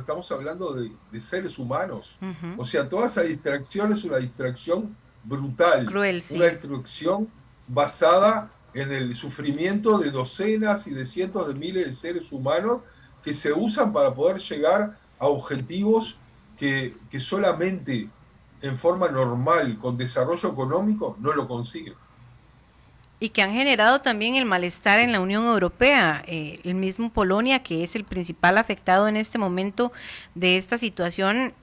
S6: de seres humanos. O sea, toda esa distracción es una distracción brutal.
S2: Cruel, sí.
S6: Una distracción basada en el sufrimiento de docenas y de cientos de miles de seres humanos que se usan para poder llegar a objetivos que solamente en forma normal, con desarrollo económico, no lo consiguen.
S2: Y que han generado también el malestar en la Unión Europea. El mismo Polonia, que es el principal afectado en este momento de esta situación,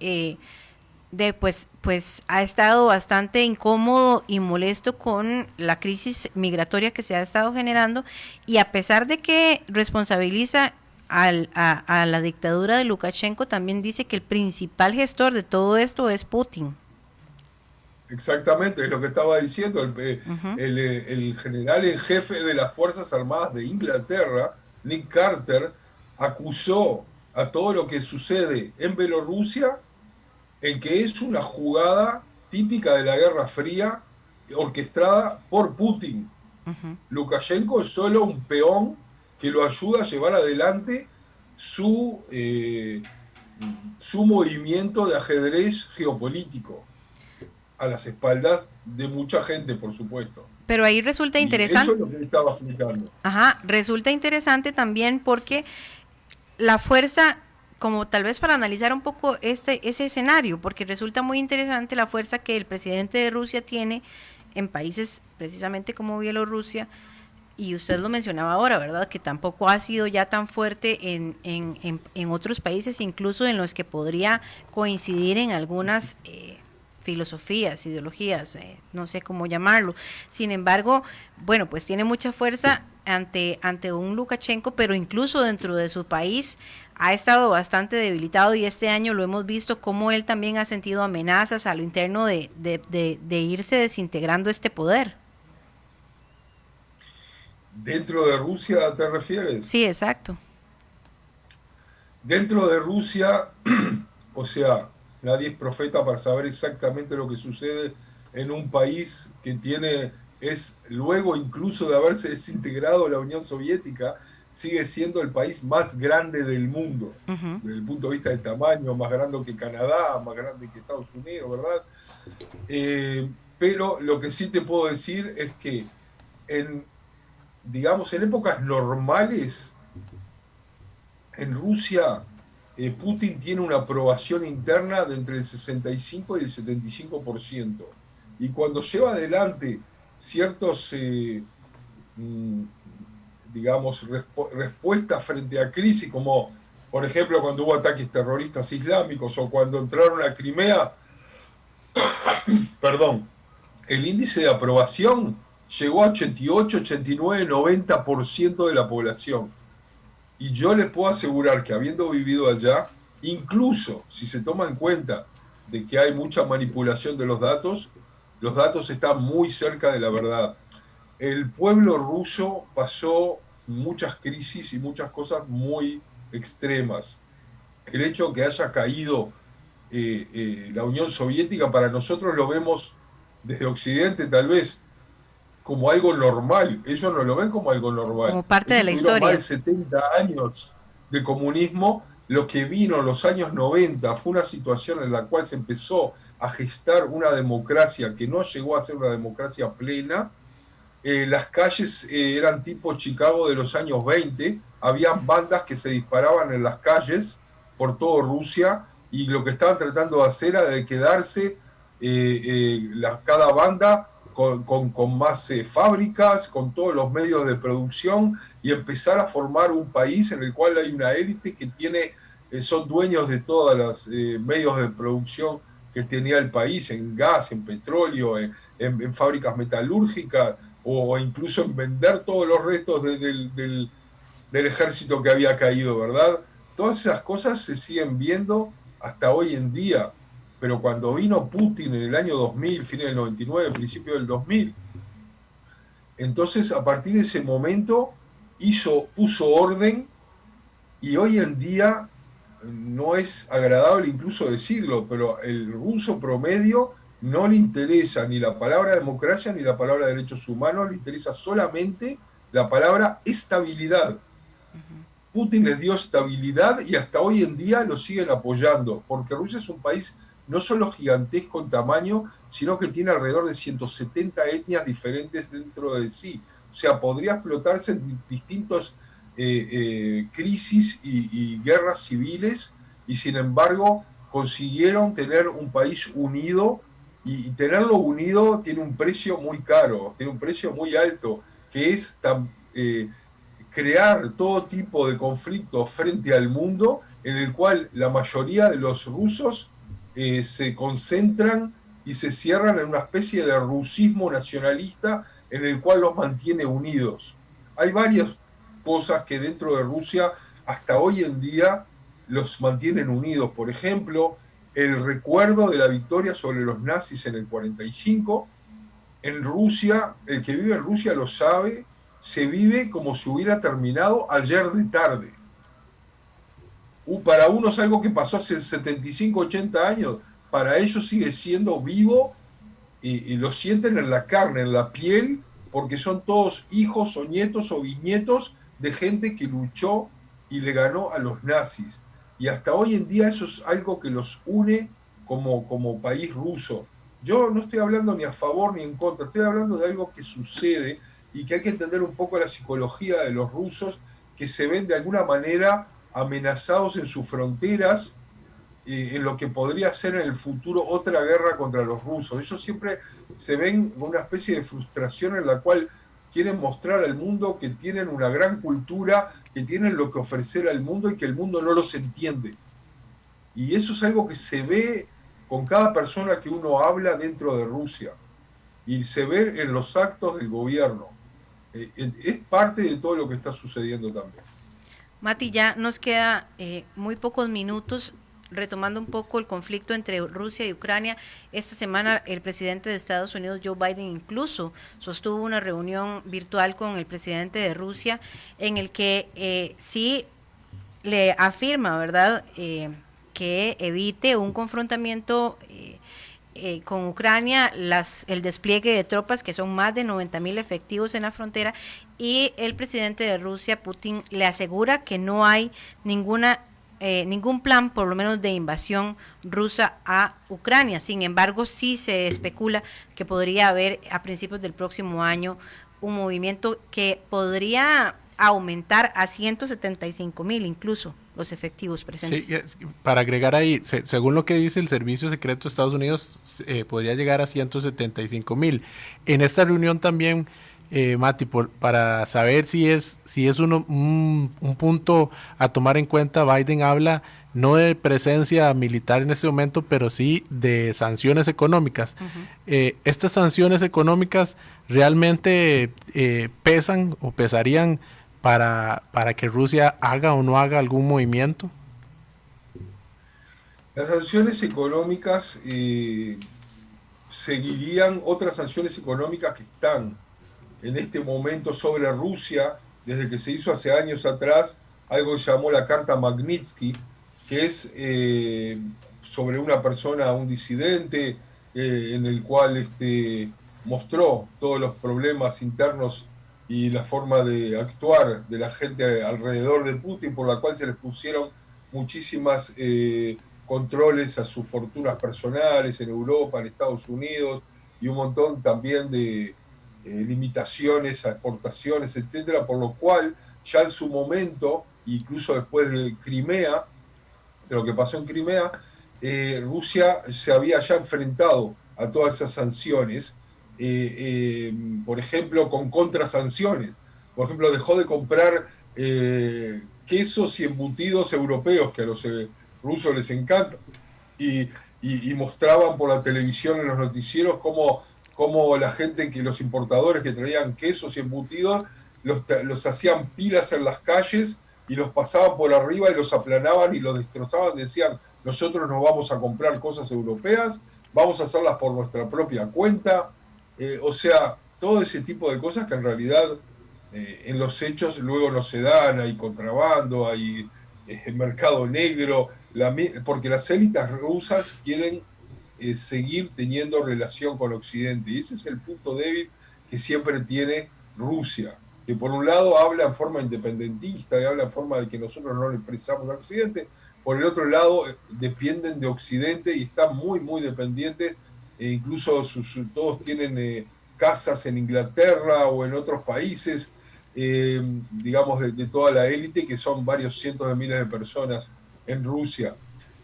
S2: pues ha estado bastante incómodo y molesto con la crisis migratoria que se ha estado generando, y a pesar de que responsabiliza a la dictadura de Lukashenko, también dice que el principal gestor de todo esto es Putin.
S6: Exactamente, es lo que estaba diciendo el general en jefe de las Fuerzas Armadas de Inglaterra, Nick Carter, acusó a todo lo que sucede en Bielorrusia en que es una jugada típica de la Guerra Fría orquestada por Putin. Lukashenko es solo un peón que lo ayuda a llevar adelante su movimiento de ajedrez geopolítico, a las espaldas de mucha gente, por supuesto.
S2: Pero ahí resulta interesante.
S6: Eso es lo que estaba explicando.
S2: Ajá, resulta interesante también porque la fuerza, como tal vez para analizar un poco ese escenario, porque resulta muy interesante la fuerza que el presidente de Rusia tiene en países precisamente como Bielorrusia, y usted lo mencionaba ahora, ¿verdad? Que tampoco ha sido ya tan fuerte en otros países, incluso en los que podría coincidir en algunas filosofías, ideologías, no sé cómo llamarlo. Sin embargo, bueno, pues tiene mucha fuerza ante un Lukashenko, pero incluso dentro de su país ha estado bastante debilitado, y este año lo hemos visto como él también ha sentido amenazas a lo interno de irse desintegrando este poder.
S6: ¿Dentro de Rusia te refieres?
S2: Sí, exacto.
S6: Dentro de Rusia, o sea, nadie es profeta para saber exactamente lo que sucede en un país que es luego incluso de haberse desintegrado la Unión Soviética, sigue siendo el país más grande del mundo, desde el punto de vista del tamaño, más grande que Canadá, más grande que Estados Unidos, ¿verdad? Pero lo que sí te puedo decir es que en épocas normales, en Rusia, Putin tiene una aprobación interna de entre el 65 y el 75%. Y cuando lleva adelante ciertos, respuestas frente a crisis, como por ejemplo cuando hubo ataques terroristas islámicos o cuando entraron a Crimea, perdón, el índice de aprobación llegó a 88, 89, 90% de la población. Y yo les puedo asegurar que habiendo vivido allá, incluso si se toma en cuenta de que hay mucha manipulación de los datos están muy cerca de la verdad. El pueblo ruso pasó muchas crisis y muchas cosas muy extremas. El hecho de que haya caído la Unión Soviética, para nosotros lo vemos desde Occidente tal vez como algo normal. Ellos no lo ven como algo normal.
S2: Como parte de la historia.
S6: Más de 70 años de comunismo. Lo que vino en los años 90 fue una situación en la cual se empezó a gestar una democracia que no llegó a ser una democracia plena. Las calles eran tipo Chicago de los años 20. Habían bandas que se disparaban en las calles por toda Rusia, y lo que estaban tratando de hacer era de quedarse cada banda con más fábricas, con todos los medios de producción, y empezar a formar un país en el cual hay una élite que son dueños de todos los medios de producción que tenía el país, en gas, en petróleo, en fábricas metalúrgicas, o incluso en vender todos los restos del ejército que había caído, ¿verdad? Todas esas cosas se siguen viendo hasta hoy en día. Pero cuando vino Putin en el año 2000, fin del 99, principio del 2000, Entonces, a partir de ese momento, puso orden, y hoy en día no es agradable incluso decirlo, pero el ruso promedio no le interesa ni la palabra democracia ni la palabra derechos humanos, le interesa solamente la palabra estabilidad. Putin les dio estabilidad y hasta hoy en día lo siguen apoyando, porque Rusia es un país no solo gigantesco en tamaño, sino que tiene alrededor de 170 etnias diferentes dentro de sí. O sea, podría explotarse en distintos crisis y guerras civiles, y sin embargo consiguieron tener un país unido, y tenerlo unido tiene un precio muy caro, tiene un precio muy alto, que es crear todo tipo de conflictos frente al mundo, en el cual la mayoría de los rusos se concentran y se cierran en una especie de rusismo nacionalista en el cual los mantiene unidos. Hay varias cosas que dentro de Rusia hasta hoy en día los mantienen unidos. Por ejemplo, el recuerdo de la victoria sobre los nazis en el 45. En Rusia, el que vive en Rusia lo sabe, se vive como si hubiera terminado ayer de tarde. Para unos algo que pasó hace 75, 80 años, para ellos sigue siendo vivo, y lo sienten en la carne, en la piel, porque son todos hijos o nietos o bisnietos de gente que luchó y le ganó a los nazis. Y hasta hoy en día eso es algo que los une como país ruso. Yo no estoy hablando ni a favor ni en contra, estoy hablando de algo que sucede y que hay que entender un poco la psicología de los rusos, que se ven de alguna manera amenazados en sus fronteras, en lo que podría ser en el futuro otra guerra contra los rusos. Ellos siempre se ven con una especie de frustración en la cual quieren mostrar al mundo que tienen una gran cultura, que tienen lo que ofrecer al mundo y que el mundo no los entiende. Y eso es algo que se ve con cada persona que uno habla dentro de Rusia, y se ve en los actos del gobierno. Es parte de todo lo que está sucediendo también.
S2: Mati, ya nos queda muy pocos minutos. Retomando un poco el conflicto entre Rusia y Ucrania, esta semana el presidente de Estados Unidos, Joe Biden, incluso sostuvo una reunión virtual con el presidente de Rusia, en el que sí le afirma, ¿verdad?, que evite un confrontamiento con Ucrania, el despliegue de tropas, que son más de 90,000 efectivos en la frontera, y el presidente de Rusia, Putin, le asegura que no hay ningún plan, por lo menos de invasión rusa a Ucrania. Sin embargo, sí se especula que podría haber a principios del próximo año un movimiento que podría aumentar a 175,000 incluso los efectivos presentes.
S3: Sí, para agregar ahí, según lo que dice el Servicio Secreto de Estados Unidos, podría llegar a 175,000. En esta reunión también, Mati, para saber si es un punto a tomar en cuenta, Biden habla no de presencia militar en este momento, pero sí de sanciones económicas. Estas sanciones económicas realmente pesan o pesarían para que Rusia haga o no haga algún movimiento.
S6: Las sanciones económicas seguirían otras sanciones económicas que están en este momento sobre Rusia, desde que se hizo hace años atrás algo que se llamó la Carta Magnitsky, que es sobre una persona, un disidente, en el cual mostró todos los problemas internos y la forma de actuar de la gente alrededor de Putin, por la cual se les pusieron muchísimas controles a sus fortunas personales en Europa, en Estados Unidos, y un montón también de limitaciones a exportaciones, etcétera, por lo cual ya en su momento, incluso después de Crimea, de lo que pasó en Crimea, Rusia se había ya enfrentado a todas esas sanciones, por ejemplo, con contrasanciones. Por ejemplo, dejó de comprar quesos y embutidos europeos, que a los rusos les encanta, y mostraban por la televisión en los noticieros cómo la gente, los importadores que traían quesos y embutidos, los hacían pilas en las calles y los pasaban por arriba y los aplanaban y los destrozaban. Decían: nosotros no vamos a comprar cosas europeas, vamos a hacerlas por nuestra propia cuenta. O sea, todo ese tipo de cosas que en realidad en los hechos luego no se dan. Hay contrabando, hay mercado negro, porque las élites rusas quieren seguir teniendo relación con Occidente, y ese es el punto débil que siempre tiene Rusia, que por un lado habla en forma independentista y habla en forma de que nosotros no le prestamos a Occidente, por el otro lado dependen de Occidente y están muy muy dependientes, e incluso todos tienen casas en Inglaterra o en otros países, digamos de toda la élite, que son varios cientos de miles de personas en Rusia.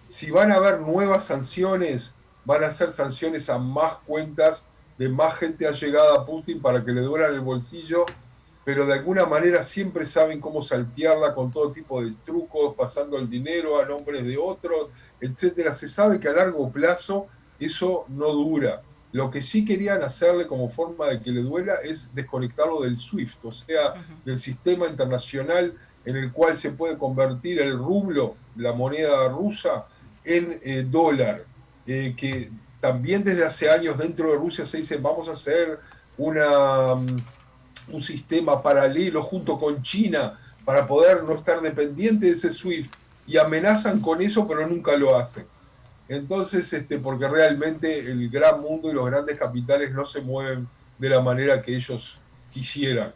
S6: Si van a haber nuevas sanciones, van a ser sanciones a más cuentas de más gente allegada a Putin para que le duelan el bolsillo, pero de alguna manera siempre saben cómo saltearla con todo tipo de trucos, pasando el dinero a nombres de otros, etcétera. Se sabe que a largo plazo eso no dura. Lo que sí querían hacerle como forma de que le duela es desconectarlo del SWIFT, o sea, del sistema internacional en el cual se puede convertir el rublo, la moneda rusa, en dólar. Que también desde hace años dentro de Rusia se dice, vamos a hacer un sistema paralelo junto con China para poder no estar dependiente de ese SWIFT, y amenazan con eso, pero nunca lo hacen. Entonces, porque realmente el gran mundo y los grandes capitales no se mueven de la manera que ellos quisieran.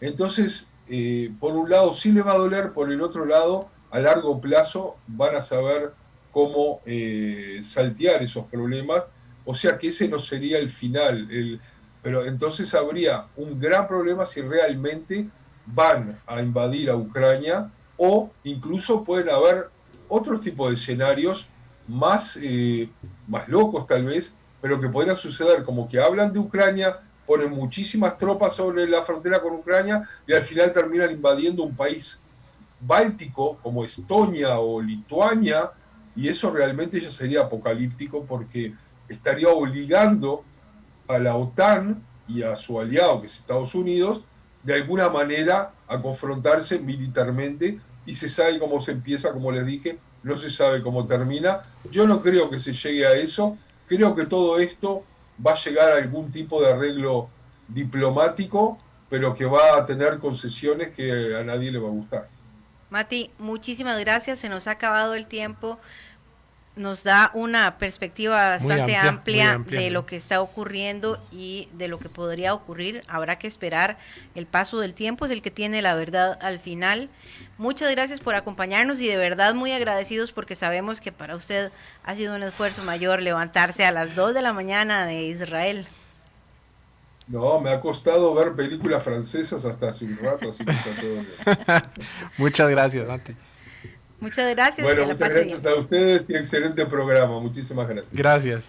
S6: Entonces, por un lado sí le va a doler, por el otro lado, a largo plazo van a saber cómo saltear esos problemas, o sea que ese no sería el final, pero entonces habría un gran problema si realmente van a invadir a Ucrania, o incluso pueden haber otros tipos de escenarios más locos tal vez, pero que podrían suceder, como que hablan de Ucrania, ponen muchísimas tropas sobre la frontera con Ucrania y al final terminan invadiendo un país báltico como Estonia o Lituania, y eso realmente ya sería apocalíptico, porque estaría obligando a la OTAN y a su aliado, que es Estados Unidos, de alguna manera a confrontarse militarmente, y se sabe cómo se empieza, como les dije, no se sabe cómo termina. Yo no creo que se llegue a eso, creo que todo esto va a llegar a algún tipo de arreglo diplomático, pero que va a tener concesiones que a nadie le va a gustar.
S2: Mati, muchísimas gracias, se nos ha acabado el tiempo. Nos da una perspectiva bastante amplia de lo que está ocurriendo y de lo que podría ocurrir. Habrá que esperar, el paso del tiempo es el que tiene la verdad al final. Muchas gracias por acompañarnos y de verdad muy agradecidos, porque sabemos que para usted ha sido un esfuerzo mayor levantarse a las 2 de la mañana de Israel.
S6: No, me ha costado ver películas francesas hasta hace un rato, así que está todo bien.
S3: Muchas gracias, Mati.
S2: Muchas gracias.
S6: Bueno, muchas gracias a ustedes y excelente programa. Muchísimas gracias.
S3: Gracias.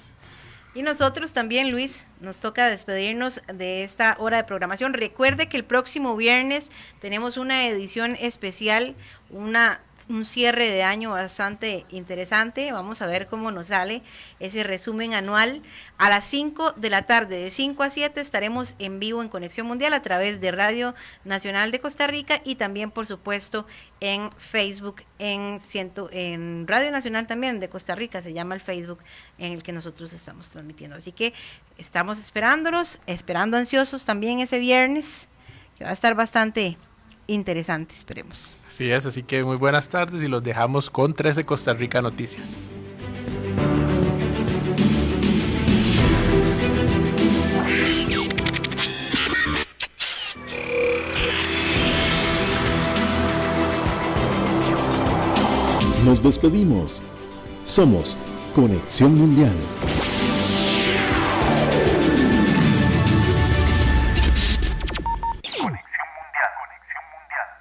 S2: Y nosotros también, Luis, nos toca despedirnos de esta hora de programación. Recuerde que el próximo viernes tenemos una edición especial, un cierre de año bastante interesante. Vamos a ver cómo nos sale ese resumen anual. A las 5 de la tarde, de 5 a 7, estaremos en vivo en Conexión Mundial a través de Radio Nacional de Costa Rica y también, por supuesto, en Facebook, en Radio Nacional también de Costa Rica, se llama el Facebook en el que nosotros estamos transmitiendo. Así que estamos esperando ansiosos también ese viernes, que va a estar bastante interesante, esperemos.
S3: Sí es, así que muy buenas tardes y los dejamos con 13 Costa Rica Noticias.
S1: Nos despedimos. Somos Conexión Mundial.